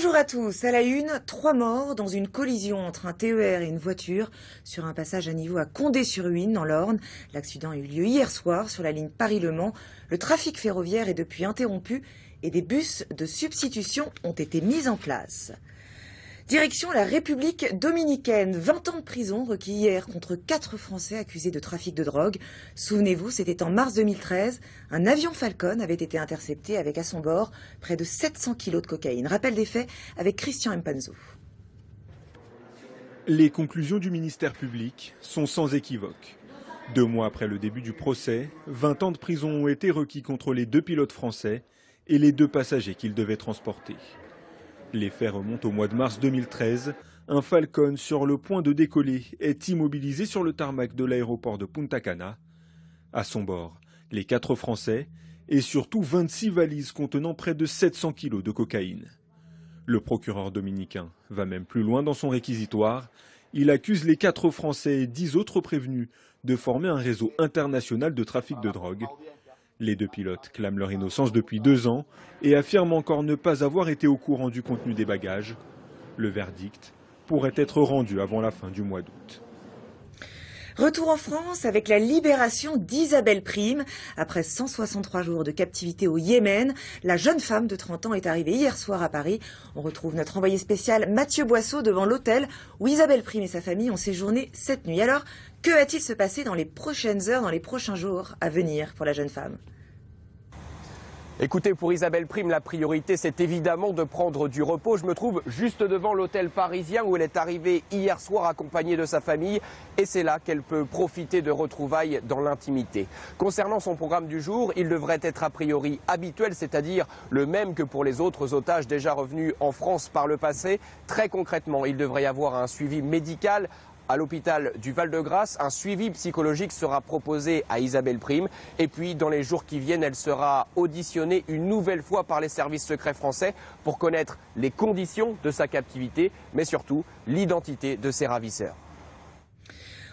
Bonjour à tous. À la une, 3 morts dans une collision entre un TER et une voiture sur un passage à niveau à Condé-sur-Huisne, dans l'Orne. L'accident a eu lieu hier soir sur la ligne Paris-Le Mans. Le trafic ferroviaire est depuis interrompu et des bus de substitution ont été mis en place. Direction la République dominicaine. 20 ans de prison requis hier contre 4 Français accusés de trafic de drogue. Souvenez-vous, c'était en mars 2013. Un avion Falcon avait été intercepté avec à son bord près de 700 kilos de cocaïne. Rappel des faits avec Christian Mpanzou. Les conclusions du ministère public sont sans équivoque. 2 mois après le début du procès, 20 ans de prison ont été requis contre les 2 pilotes français et les 2 passagers qu'ils devaient transporter. Les faits remontent au mois de mars 2013. Un Falcon sur le point de décoller est immobilisé sur le tarmac de l'aéroport de Punta Cana. À son bord, les 4 Français et surtout 26 valises contenant près de 700 kilos de cocaïne. Le procureur dominicain va même plus loin dans son réquisitoire. Il accuse les 4 Français et 10 autres prévenus de former un réseau international de trafic de drogue. Les 2 pilotes clament leur innocence depuis 2 ans et affirment encore ne pas avoir été au courant du contenu des bagages. Le verdict pourrait être rendu avant la fin du mois d'août. Retour en France avec la libération d'Isabelle Prime. Après 163 jours de captivité au Yémen, la jeune femme de 30 ans est arrivée hier soir à Paris. On retrouve notre envoyé spécial Mathieu Boisseau devant l'hôtel où Isabelle Prime et sa famille ont séjourné cette nuit. Alors, que va-t-il se passer dans les prochaines heures, dans les prochains jours à venir pour la jeune femme ? Écoutez, pour Isabelle Prime, la priorité, c'est évidemment de prendre du repos. Je me trouve juste devant l'hôtel parisien où elle est arrivée hier soir accompagnée de sa famille. Et c'est là qu'elle peut profiter de retrouvailles dans l'intimité. Concernant son programme du jour, il devrait être a priori habituel, c'est-à-dire le même que pour les autres otages déjà revenus en France par le passé. Très concrètement, il devrait y avoir un suivi médical à l'hôpital du Val-de-Grâce. Un suivi psychologique sera proposé à Isabelle Prime. Et puis, dans les jours qui viennent, elle sera auditionnée une nouvelle fois par les services secrets français pour connaître les conditions de sa captivité, mais surtout l'identité de ses ravisseurs.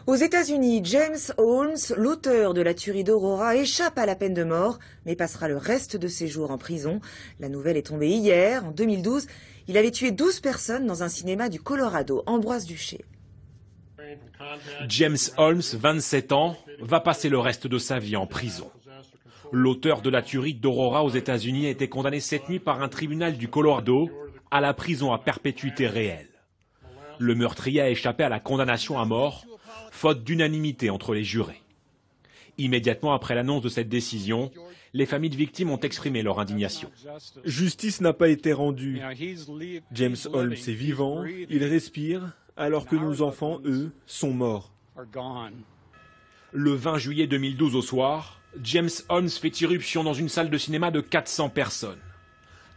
Aux États-Unis, James Holmes, l'auteur de la tuerie d'Aurora, échappe à la peine de mort, mais passera le reste de ses jours en prison. La nouvelle est tombée hier, en 2012. Il avait tué 12 personnes dans un cinéma du Colorado, Ambroise Duché. James Holmes, 27 ans, va passer le reste de sa vie en prison. L'auteur de la tuerie d'Aurora aux États-Unis a été condamné cette nuit par un tribunal du Colorado à la prison à perpétuité réelle. Le meurtrier a échappé à la condamnation à mort, faute d'unanimité entre les jurés. Immédiatement après l'annonce de cette décision, les familles de victimes ont exprimé leur indignation. Justice n'a pas été rendue. James Holmes est vivant, il respire, alors que nos enfants, eux, sont morts. Le 20 juillet 2012 au soir, James Holmes fait irruption dans une salle de cinéma de 400 personnes.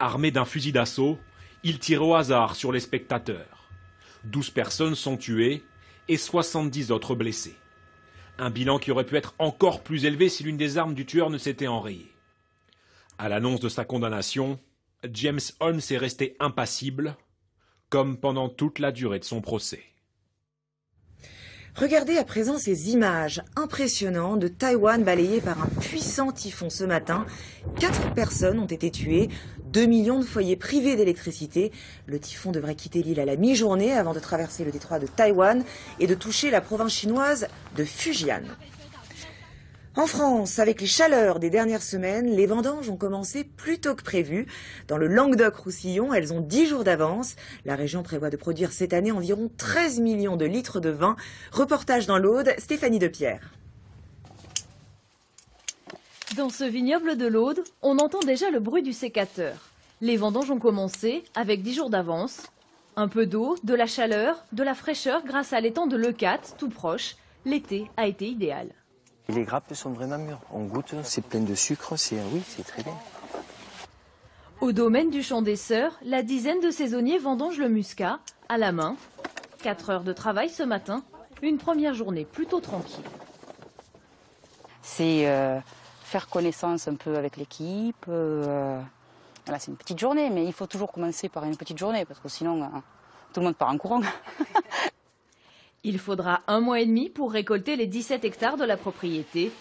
Armé d'un fusil d'assaut, il tire au hasard sur les spectateurs. 12 personnes sont tuées et 70 autres blessées. Un bilan qui aurait pu être encore plus élevé si l'une des armes du tueur ne s'était enrayée. À l'annonce de sa condamnation, James Holmes est resté impassible, comme pendant toute la durée de son procès. Regardez à présent ces images impressionnantes de Taïwan balayées par un puissant typhon ce matin. 4 personnes ont été tuées, 2 millions de foyers privés d'électricité. Le typhon devrait quitter l'île à la mi-journée avant de traverser le détroit de Taïwan et de toucher la province chinoise de Fujian. En France, avec les chaleurs des dernières semaines, les vendanges ont commencé plus tôt que prévu. Dans le Languedoc-Roussillon, elles ont 10 jours d'avance. La région prévoit de produire cette année environ 13 millions de litres de vin. Reportage dans l'Aude, Stéphanie Depierre. Dans ce vignoble de l'Aude, on entend déjà le bruit du sécateur. Les vendanges ont commencé avec 10 jours d'avance. Un peu d'eau, de la chaleur, de la fraîcheur grâce à l'étang de Leucate, tout proche. L'été a été idéal. Les grappes sont vraiment mûres. On goûte, c'est plein de sucre, oui, c'est très bien. Au domaine du Champ des Sœurs, la dizaine de saisonniers vendangent le muscat à la main. 4 heures de travail ce matin, une première journée plutôt tranquille. C'est faire connaissance un peu avec l'équipe. Voilà, c'est une petite journée, mais il faut toujours commencer par une petite journée, parce que sinon, tout le monde part en courant. Il faudra 1 mois et demi pour récolter les 17 hectares de la propriété.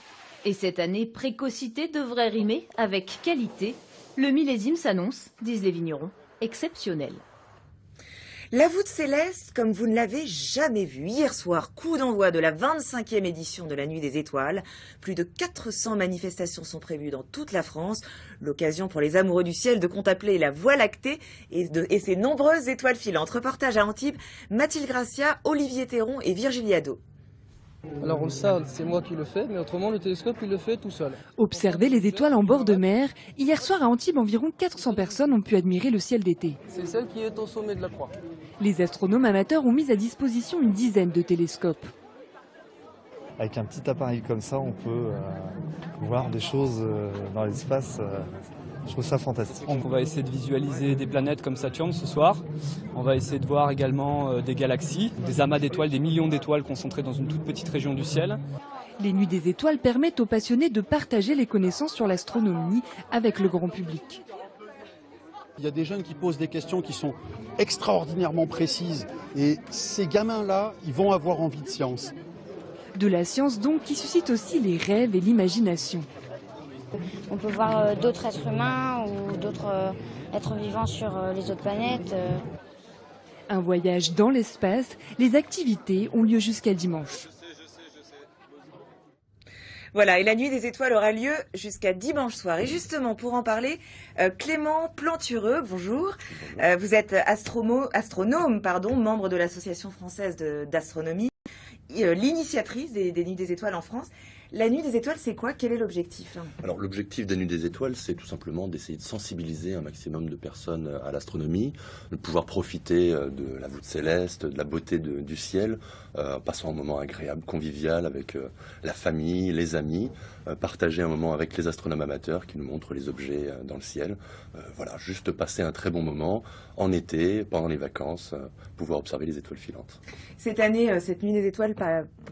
Et cette année, précocité devrait rimer avec qualité. Le millésime s'annonce, disent les vignerons, exceptionnel. La voûte céleste, comme vous ne l'avez jamais vue. Hier soir, coup d'envoi de la 25e édition de la Nuit des Étoiles. Plus de 400 manifestations sont prévues dans toute la France. L'occasion pour les amoureux du ciel de contempler la Voie lactée et ses nombreuses étoiles filantes. Reportage à Antibes, Mathilde Gracia, Olivier Théron et Virgilie Hadot. Alors ça, c'est moi qui le fais, mais autrement le télescope il le fait tout seul. Observer les étoiles en bord de mer. Hier soir à Antibes, environ 400 personnes ont pu admirer le ciel d'été. C'est celle qui est au sommet de la croix. Les astronomes amateurs ont mis à disposition une dizaine de télescopes. Avec un petit appareil comme ça, on peut voir des choses dans l'espace. Je trouve ça fantastique. On va essayer de visualiser des planètes comme Saturne ce soir. On va essayer de voir également des galaxies, des amas d'étoiles, des millions d'étoiles concentrées dans une toute petite région du ciel. Les Nuits des Étoiles permettent aux passionnés de partager les connaissances sur l'astronomie avec le grand public. Il y a des jeunes qui posent des questions qui sont extraordinairement précises. Et ces gamins-là, ils vont avoir envie de science. De la science donc qui suscite aussi les rêves et l'imagination. On peut voir d'autres êtres humains ou d'autres êtres vivants sur les autres planètes. Un voyage dans l'espace, les activités ont lieu jusqu'à dimanche. Voilà, et la Nuit des Étoiles aura lieu jusqu'à dimanche soir. Et justement, pour en parler, Clément Plantureux, bonjour. Vous êtes astronome, membre de l'Association française d'astronomie, l'initiatrice des Nuits des Étoiles en France. La Nuit des Étoiles, c'est quoi? Quel est l'objectif? Alors l'objectif des Nuits des Étoiles, c'est tout simplement d'essayer de sensibiliser un maximum de personnes à l'astronomie, de pouvoir profiter de la voûte céleste, de la beauté du ciel, en passant un moment agréable, convivial avec la famille, les amis, partager un moment avec les astronomes amateurs qui nous montrent les objets dans le ciel. Voilà, juste passer un très bon moment en été, pendant les vacances, pouvoir observer les étoiles filantes. Cette année, cette Nuit des Étoiles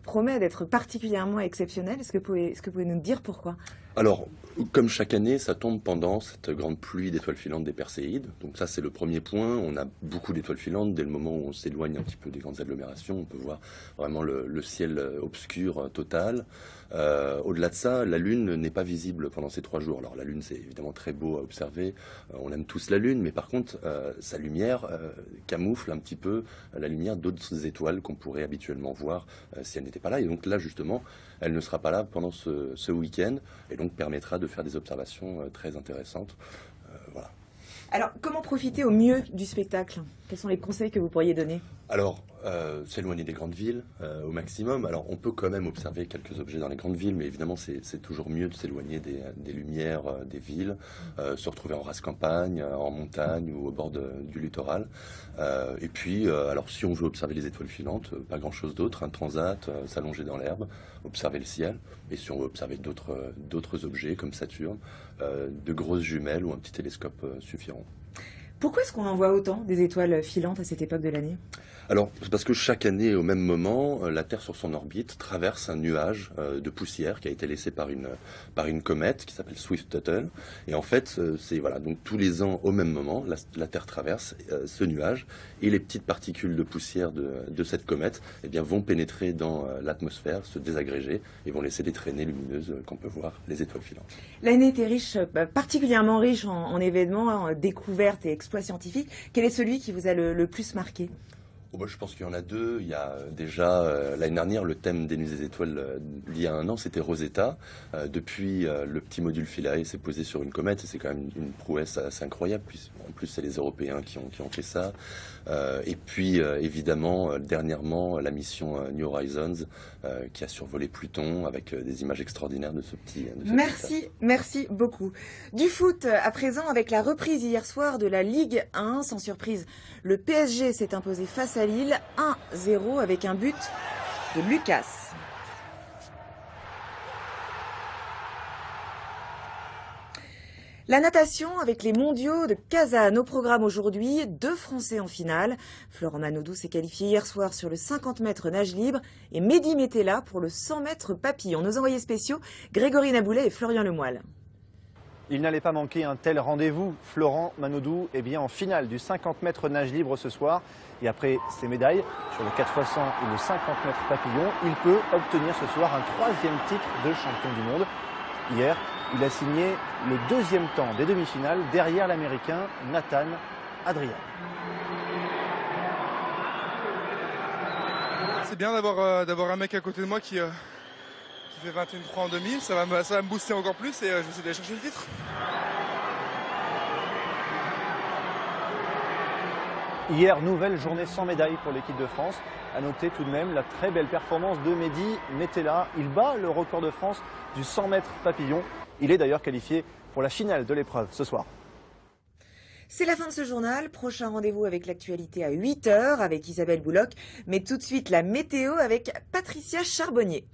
promet d'être particulièrement exceptionnelle. Est-ce que vous pouvez nous dire pourquoi? Alors, comme chaque année, ça tombe pendant cette grande pluie d'étoiles filantes des Perséides. Donc ça, c'est le premier point. On a beaucoup d'étoiles filantes. Dès le moment où on s'éloigne un petit peu des grandes agglomérations, on peut voir vraiment le ciel obscur total. Au-delà de ça, la Lune n'est pas visible pendant ces 3 jours. Alors la Lune, c'est évidemment très beau à observer. On aime tous la Lune, mais par contre, sa lumière camoufle un petit peu la lumière d'autres étoiles qu'on pourrait habituellement voir si elle n'était pas là. Et donc là, justement, elle ne sera pas là pendant ce week-end et donc permettra de faire des observations très intéressantes. Voilà. Alors, comment profiter au mieux du spectacle? Quels sont les conseils que vous pourriez donner? Alors, s'éloigner des grandes villes au maximum. Alors, on peut quand même observer quelques objets dans les grandes villes, mais évidemment, c'est toujours mieux de s'éloigner des lumières des villes, se retrouver en race campagne, en montagne ou au bord du littoral. Et puis, alors, si on veut observer les étoiles filantes, pas grand-chose d'autre, un transat, s'allonger dans l'herbe, observer le ciel. Et si on veut observer d'autres objets comme Saturne, de grosses jumelles ou un petit télescope suffiront. Pourquoi est-ce qu'on en voit autant des étoiles filantes à cette époque de l'année? Alors, c'est parce que chaque année, au même moment, la Terre sur son orbite traverse un nuage de poussière qui a été laissé par une comète qui s'appelle Swift-Tuttle. Et en fait, c'est voilà, donc tous les ans, au même moment, la Terre traverse ce nuage et les petites particules de poussière de cette comète vont pénétrer dans l'atmosphère, se désagréger et vont laisser des traînées lumineuses qu'on peut voir, les étoiles filantes. L'année était riche, particulièrement riche en événements, découvertes et exploits scientifiques. Quel est celui qui vous a le plus marqué? Je pense qu'il y en a 2. Il y a déjà, l'année dernière, le thème des Nuits des Étoiles, il y a 1 an, c'était Rosetta. Depuis, le petit module Philae s'est posé sur une comète et c'est quand même une prouesse assez incroyable. En plus, c'est les Européens qui ont fait ça. Et puis, évidemment, dernièrement, la mission New Horizons qui a survolé Pluton avec des images extraordinaires de ce petit... Merci beaucoup. Du foot, à présent, avec la reprise hier soir de la Ligue 1, sans surprise, le PSG s'est imposé face à Lille 1-0 avec un but de Lucas. La natation avec les mondiaux de Kazan au programme aujourd'hui, 2 Français en finale. Florent Manodou s'est qualifié hier soir sur le 50 mètres nage libre et Mehdi Metella pour le 100 mètres papillon. Nos envoyés spéciaux, Grégory Naboulet et Florian Lemoyle. Il n'allait pas manquer un tel rendez-vous. Florent Manodou est bien en finale du 50 mètres nage libre ce soir. Et après ses médailles sur le 4x100 et le 50 mètres papillon, il peut obtenir ce soir un 3e titre de champion du monde. Hier, il a signé le 2e temps des demi-finales derrière l'Américain Nathan Adrian. C'est bien d'avoir un mec à côté de moi qui fait 21,3 en 2000, ça va me booster encore plus et je vais essayer d'aller chercher le titre. Hier, nouvelle journée sans médaille pour l'équipe de France. À noter tout de même la très belle performance de Mehdi Metella. Il bat le record de France du 100 mètres papillon. Il est d'ailleurs qualifié pour la finale de l'épreuve ce soir. C'est la fin de ce journal. Prochain rendez-vous avec l'actualité à 8 h avec Isabelle Bouloc. Mais tout de suite, la météo avec Patricia Charbonnier.